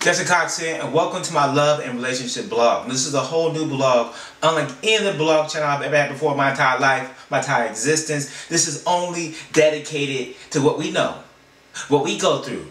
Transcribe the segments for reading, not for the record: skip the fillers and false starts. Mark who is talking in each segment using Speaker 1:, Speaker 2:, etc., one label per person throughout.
Speaker 1: Justin Cox here, and welcome to my love and relationship blog. This is a whole new blog, unlike any other blog channel I've ever had before my entire life, my entire existence. This is only dedicated to what we know, what we go through,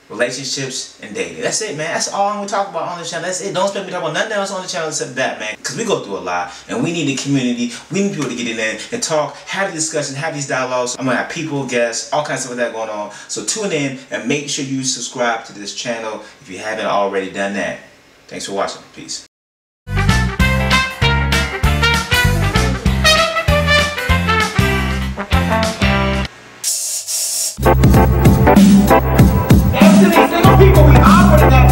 Speaker 1: relationships and dating. That's it, man. That's all I'm going to talk about on the channel. That's it. Don't expect me to talk about nothing else on the channel except that, man. Because we go through a lot, and we need a community. We need people to get in there and talk, have discussions, have these dialogues. I'm going to have people, guests, all kinds of stuff like that going on. So tune in and make sure you subscribe to this channel if you haven't already done that. Thanks for watching. Peace. To these single people, we offer that.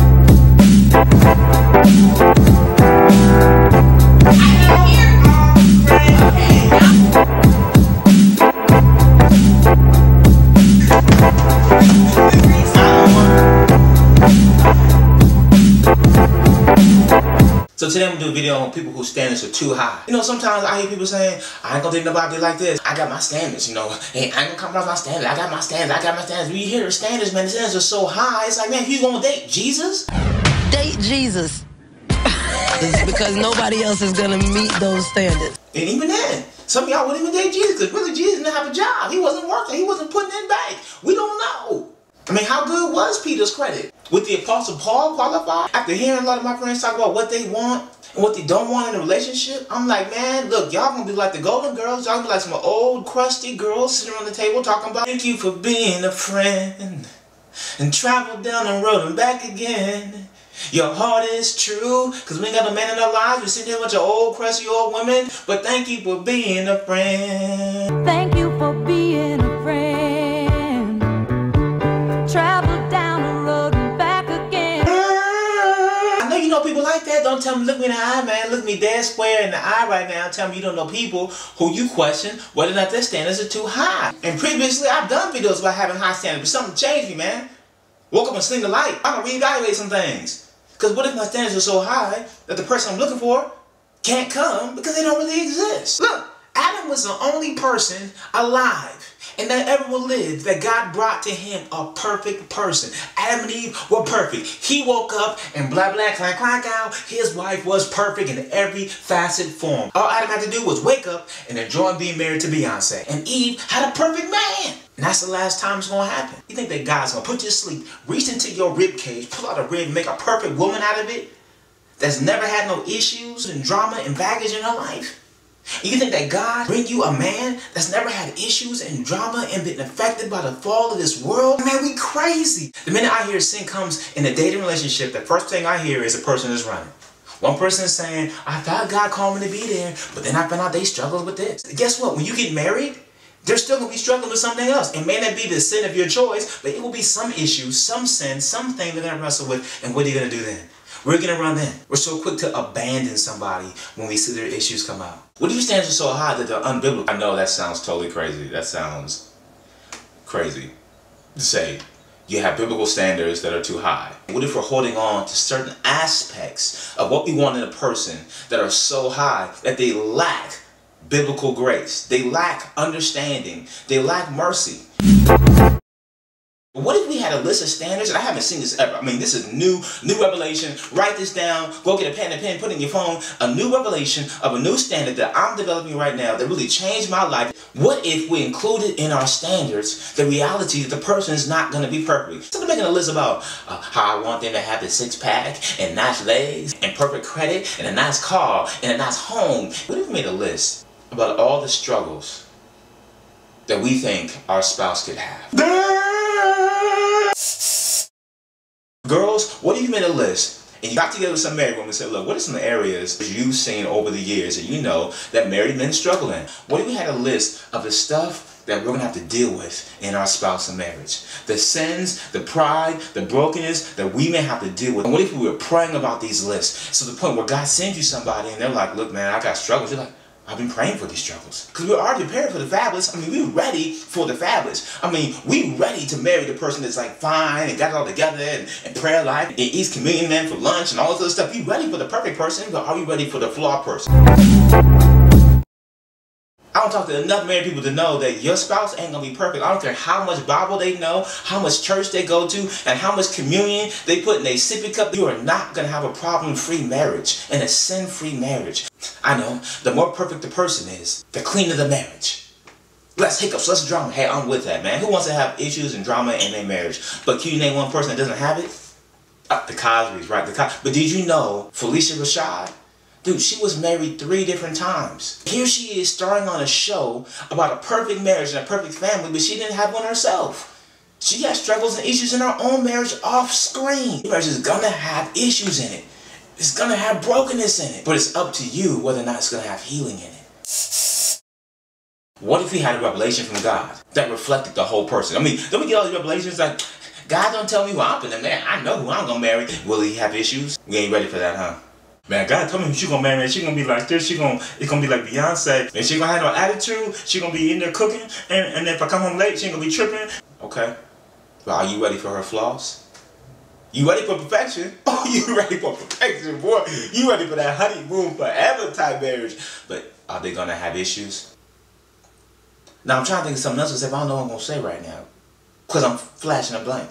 Speaker 1: So today I'm gonna do a video on people whose standards are too high. You know, sometimes I hear people saying, I ain't gonna date nobody like this. I got my standards, you know. Hey, I ain't gonna compromise my standards. I got my standards. I got my standards. When you hear the standards, man, the standards are so high. It's like, man, you gonna date Jesus?
Speaker 2: Date Jesus. Because nobody else is gonna meet those standards.
Speaker 1: And even then, some of y'all wouldn't even date Jesus because really Jesus didn't have a job. He wasn't working. He wasn't putting in back. We don't know. I mean, how good was Peter's credit? Would the Apostle Paul qualify? After hearing a lot of my friends talk about what they want and what they don't want in a relationship, I'm like, man, look, y'all gonna be like the Golden Girls. Y'all gonna be like some old, crusty girls sitting around the table talking about, thank you for being a friend and travel down the road and back again. Your heart is true, because we ain't got no man in our lives. We sitting here with a bunch of old, crusty old women, but thank you for being a friend.
Speaker 3: Thank you for being a friend. Travel down the road and back again.
Speaker 1: I know you know people like that. Don't tell me, look me in the eye, man. Look me dead square in the eye right now. Tell me you don't know people who you question whether or not their standards are too high. And previously, I've done videos about having high standards, but something changed me, man. Woke up and seen the light. I'm gonna reevaluate some things. Because what if my standards are so high that the person I'm looking for can't come because they don't really exist? Look, Adam was the only person alive and that ever will live that God brought to him a perfect person. Adam and Eve were perfect. He woke up and blah, blah, clank, clank out. His wife was perfect in every facet form. All Adam had to do was wake up and enjoy being married to Beyonce. And Eve had a perfect man. And that's the last time it's going to happen. You think that God's going to put you to sleep, reach into your rib cage, pull out a rib, make a perfect woman out of it that's never had no issues and drama and baggage in her life? And you think that God bring you a man that's never had issues and drama and been affected by the fall of this world? Man, we crazy. The minute I hear sin comes in a dating relationship, the first thing I hear is a person is running. One person is saying, I thought God called me to be there, but then I found out they struggled with this. Guess what? When you get married, they're still going to be struggling with something else. It may not be the sin of your choice, but it will be some issue, some sin, something they're going to wrestle with. And what are you going to do then? We're going to run then. We're so quick to abandon somebody when we see their issues come out. What if your standards are so high that they're unbiblical? I know that sounds totally crazy. That sounds crazy to say. You have biblical standards that are too high. What if we're holding on to certain aspects of what we want in a person that are so high that they lack biblical grace? They lack understanding. They lack mercy. But what if we had a list of standards? And I haven't seen this ever. I mean, this is new revelation. Write this down. Go get a pen and pen, put it in your phone. A new revelation of a new standard that I'm developing right now that really changed my life. What if we included in our standards the reality that the person is not going to be perfect? Instead of making a list about how I want them to have the six-pack and nice legs and perfect credit and a nice car and a nice home. What if we made a list about all the struggles that we think our spouse could have? Girls, what if you made a list and you got together with some married women and said, look, what are some areas you've seen over the years that you know that married men struggle in? What if we had a list of the stuff that we're going to have to deal with in our spousal marriage? The sins, the pride, the brokenness that we may have to deal with. And what if we were praying about these lists? So the point where God sends you somebody and they're like, look, man, I got struggles. You're like, I've been praying for these struggles. Because we're already prepared for the fabulous. I mean, we're ready for the fabulous. I mean, we're ready to marry the person that's like fine and got it all together and prayer life and eats communion man for lunch and all this other stuff. We're ready for the perfect person, but are we ready for the flawed person? I don't talk to enough married people to know that your spouse ain't gonna be perfect. I don't care how much Bible they know, how much church they go to, and how much communion they put in their sippy cup. You are not gonna have a problem-free marriage and a sin-free marriage. I know, the more perfect the person is, the cleaner the marriage. Less hiccups, less drama. Hey, I'm with that, man. Who wants to have issues and drama in their marriage? But can you name one person that doesn't have it? The Cosbys, right? But did you know Felicia Rashad? Dude, she was married 3 different times. Here she is starring on a show about a perfect marriage and a perfect family, but she didn't have one herself. She had struggles and issues in her own marriage off screen. Your marriage is gonna have issues in it. It's gonna have brokenness in it. But it's up to you whether or not it's gonna have healing in it. What if he had a revelation from God that reflected the whole person? I mean, don't we get all these revelations like, God don't tell me who I'm gonna marry. I know who I'm gonna marry. Will he have issues? We ain't ready for that, huh? Man, God told me who she gonna marry. She gonna be like this. It's gonna be like Beyonce. And she gonna have no attitude. She gonna be in there cooking. And if I come home late, she ain't gonna be tripping. Okay. But are you ready for her flaws? You ready for perfection? Oh, you ready for perfection, boy. You ready for that honeymoon forever type marriage. But are they gonna have issues? Now I'm trying to think of something else to say, but I don't know what I'm gonna say right now. Because I'm flashing a blank.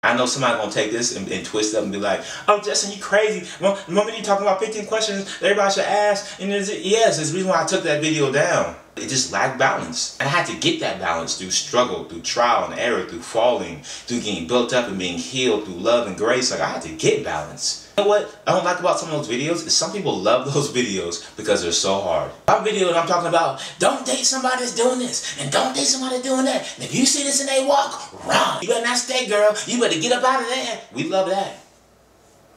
Speaker 1: I know somebody gonna take this and twist up and be like, oh, Justin, you crazy. Well, the moment you talking about 15 questions everybody should ask, and yes, it's the reason why I took that video down. It just lacked balance. And I had to get that balance through struggle, through trial and error, through falling, through getting built up and being healed, through love and grace. Like, I had to get balance. You know what I don't like about some of those videos is some people love those videos because they're so hard. My video that I'm talking about, don't date somebody that's doing this, and don't date somebody that's doing that. And if you see this and they walk, run. You better not stay, girl. You better get up out of there. We love that.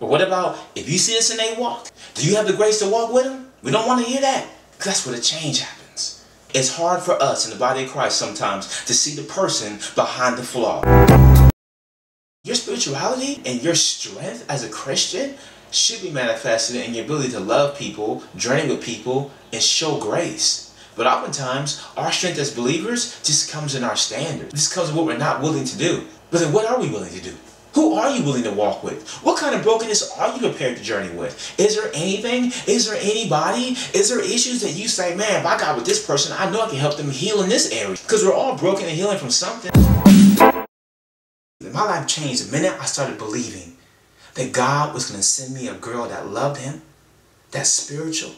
Speaker 1: But what about if you see this and they walk? Do you have the grace to walk with them? We don't want to hear that. Because that's where the change happens. It's hard for us in the body of Christ sometimes to see the person behind the flaw. Your spirituality and your strength as a Christian should be manifested in your ability to love people, journey with people, and show grace. But oftentimes, our strength as believers just comes in our standards. This comes in what we're not willing to do. But then what are we willing to do? Who are you willing to walk with? What kind of brokenness are you prepared to journey with? Is there anything? Is there anybody? Is there issues that you say, man, if I got with this person, I know I can help them heal in this area? Because we're all broken and healing from something. My life changed the minute I started believing that God was going to send me a girl that loved him, that's spiritual,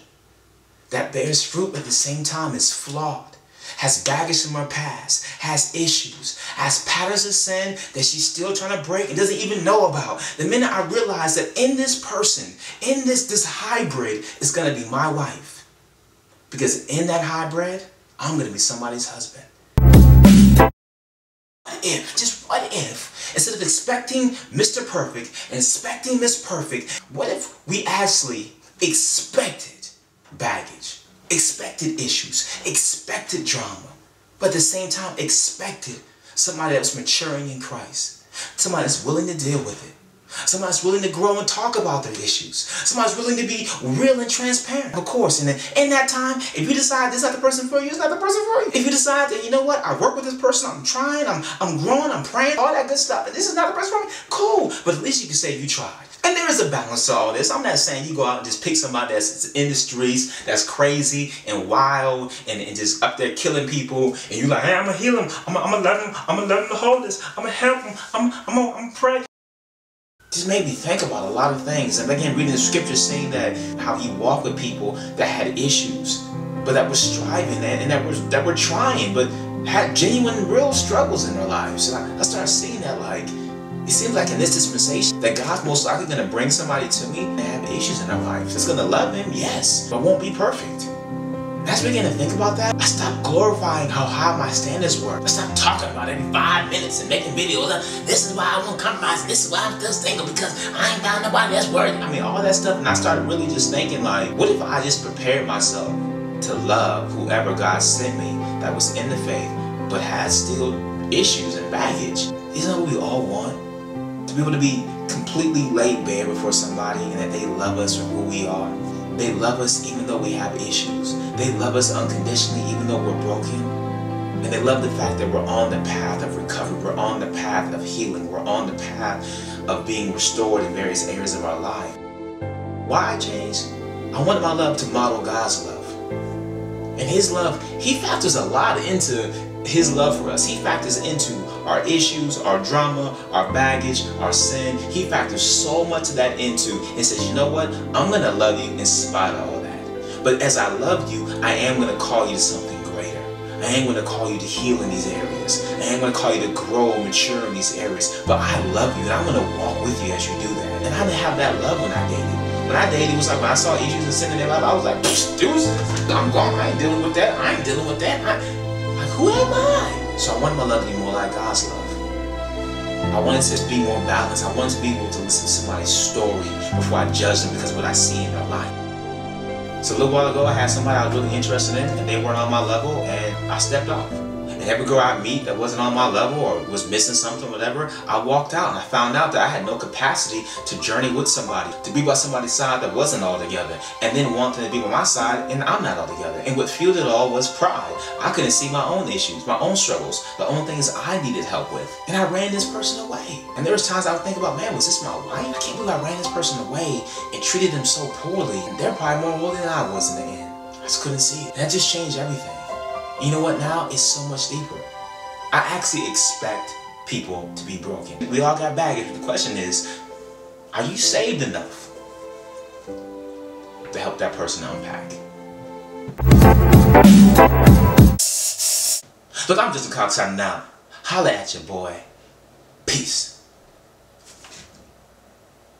Speaker 1: that bears fruit at the same time is flawed, has baggage from her past, has issues, has patterns of sin that she's still trying to break and doesn't even know about. The minute I realized that in this person, in this hybrid is going to be my wife. Because in that hybrid, I'm going to be somebody's husband. What if, just what if, instead of expecting Mr. Perfect and expecting Miss Perfect, what if we actually expected baggage, expected issues, expected drama, but at the same time expected somebody that's maturing in Christ, somebody that's willing to deal with it, somebody that's willing to grow and talk about their issues, somebody that's willing to be real and transparent. Of course, and in that time, if you decide this is not the person for you, it's not the person for you. If you decide that, you know what, I work with this person, I'm trying, I'm growing, I'm praying, all that good stuff, and this is not the person for me, cool. But at least you can say you tried. And there is a balance to all this. I'm not saying you go out and just pick somebody that's in the streets, that's crazy and wild and just up there killing people, and you're like, hey, I'm gonna heal him, I'm gonna love him, I'm gonna let him hold this, I'm gonna help him, I'm gonna pray. Just made me think about a lot of things. And again, reading the scriptures saying that how he walked with people that had issues, but that were striving and that were trying, but had genuine, real struggles in their lives. And I started seeing that, like, it seems like in this dispensation that God's most likely going to bring somebody to me that have issues in their lives. That's going to love him, yes, but won't be perfect. And as I began to think about that, I stopped glorifying how high my standards were. I stopped talking about it every 5 minutes and making videos. This is why I won't compromise. This is why I'm still single, because I ain't found nobody that's worthy. I mean, all that stuff. And I started really just thinking, like, what if I just prepared myself to love whoever God sent me that was in the faith, but had still issues and baggage? Isn't that what we all want? To be able to be completely laid bare before somebody and that they love us for who we are. They love us even though we have issues. They love us unconditionally even though we're broken. And they love the fact that we're on the path of recovery. We're on the path of healing. We're on the path of being restored in various areas of our life. Why I changed? I wanted my love to model God's love. And his love, he factors a lot into his love for us. He factors into our issues, our drama, our baggage, our sin. He factors so much of that into and says, you know what? I'm going to love you in spite of all that. But as I love you, I am going to call you to something greater. I am going to call you to heal in these areas. I am going to call you to grow and mature in these areas. But I love you, and I'm going to walk with you as you do that. And I didn't have that love when I dated. When I dated, it was like when I saw issues and sin in their life, I was like, deuces, I'm gone. I ain't dealing with that. I ain't dealing with that. Like, who am I? So I wanted my love to be more like God's love. I wanted to be more balanced. I wanted to be able to listen to somebody's story before I judge them because of what I see in their life. So a little while ago, I had somebody I was really interested in, and they weren't on my level, and I stepped off. And every girl I meet that wasn't on my level or was missing something, whatever, I walked out and I found out that I had no capacity to journey with somebody, to be by somebody's side that wasn't all together, and then wanting to be by my side and I'm not all together. And what fueled it all was pride. I couldn't see my own issues, my own struggles, the own things I needed help with. And I ran this person away. And there was times I would think about, man, was this my wife? I can't believe I ran this person away and treated them so poorly. And they're probably more worthy than I was in the end. I just couldn't see it. And that just changed everything. You know what, now it's so much deeper. I actually expect people to be broken. We all got baggage. The question is, are you saved enough to help that person unpack? Look, I'm just a cocksucker now. Holla at your boy. Peace.